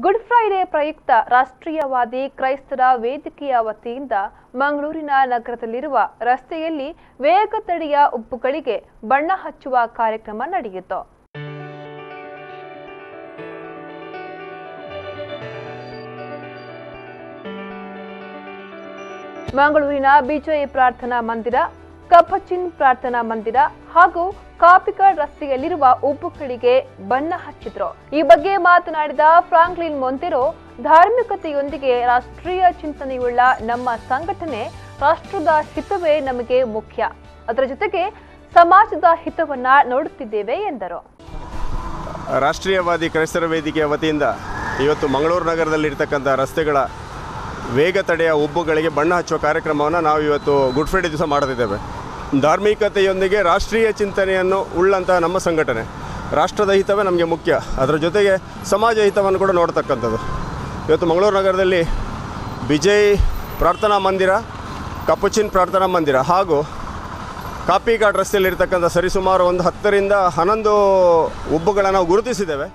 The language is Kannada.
ಗುಡ್ ಫ್ರೈಡೆ ಪ್ರಯುಕ್ತ ರಾಷ್ಟ್ರೀಯವಾದಿ ಕ್ರೈಸ್ತರ ವೇದಿಕೆಯ ವತಿಯಿಂದ ಮಂಗಳೂರಿನ ನಗರದಲ್ಲಿರುವ ರಸ್ತೆಯಲ್ಲಿ ವೇಗ ತಡೆಯ ಉಬ್ಬುಗಳಿಗೆ ಬಣ್ಣ ಹಚ್ಚುವ ಕಾರ್ಯಕ್ರಮ ನಡೆಯಿತು. ಮಂಗಳೂರಿನ ಬಿಜೈ ಪ್ರಾರ್ಥನಾ ಮಂದಿರ, ಕಪಚಿನ್ ಪ್ರಾರ್ಥನಾ ಮಂದಿರ ಹಾಗೂ ಕಾಪಿಕಾಡ್ ರಸ್ತೆಯಲ್ಲಿರುವ ಉಬ್ಬುಗಳಿಗೆ ಬಣ್ಣ ಹಚ್ಚಿದ್ರು. ಈ ಬಗ್ಗೆ ಮಾತನಾಡಿದ ಫ್ರಾಂಕ್ಲಿನ್ ಮೊಂತೆರೋ, ಧಾರ್ಮಿಕತೆಯೊಂದಿಗೆ ರಾಷ್ಟ್ರೀಯ ಚಿಂತನೆಯುಳ್ಳ ನಮ್ಮ ಸಂಘಟನೆ ರಾಷ್ಟ್ರದ ಹಿತವೇ ನಮಗೆ ಮುಖ್ಯ, ಅದರ ಜೊತೆಗೆ ಸಮಾಜದ ಹಿತವನ್ನ ನೋಡುತ್ತಿದ್ದೇವೆ ಎಂದರು. ರಾಷ್ಟ್ರೀಯವಾದಿ ಕ್ರೈಸ್ತರ ವೇದಿಕೆಯ ವತಿಯಿಂದ ಇವತ್ತು ಮಂಗಳೂರು ನಗರದಲ್ಲಿರ್ತಕ್ಕಂಥ ರಸ್ತೆಗಳ ವೇಗ ತಡೆಯ ಉಬ್ಬುಗಳಿಗೆ ಬಣ್ಣ ಹಚ್ಚುವ ಕಾರ್ಯಕ್ರಮವನ್ನು ನಾವು ಇವತ್ತು ಗುಡ್ ಫ್ರೈಡೆ ದಿವಸ ಮಾಡುತ್ತಿದ್ದೇವೆ. ಧಾರ್ಮಿಕತೆಯೊಂದಿಗೆ ರಾಷ್ಟ್ರೀಯ ಚಿಂತನೆಯನ್ನು ಉಳ್ಳಂತಹ ನಮ್ಮ ಸಂಘಟನೆ ರಾಷ್ಟ್ರದ ಹಿತವೇ ನಮಗೆ ಮುಖ್ಯ, ಅದರ ಜೊತೆಗೆ ಸಮಾಜ ಹಿತವನ್ನು ಕೂಡ ನೋಡ್ತಕ್ಕಂಥದ್ದು. ಇವತ್ತು ಮಂಗಳೂರು ನಗರದಲ್ಲಿ ಬಿಜೈ ಪ್ರಾರ್ಥನಾ ಮಂದಿರ, ಕಪುಚಿನ್ ಪ್ರಾರ್ಥನಾ ಮಂದಿರ ಹಾಗೂ ಕಾಪಿಕಾಡ್ ರಸ್ತೆಯಲ್ಲಿರ್ತಕ್ಕಂಥ ಸರಿಸುಮಾರು ಒಂದು 10 ರಿಂದ 11 ಉಬ್ಬುಗಳನ್ನು ನಾವು ಗುರುತಿಸಿದ್ದೇವೆ.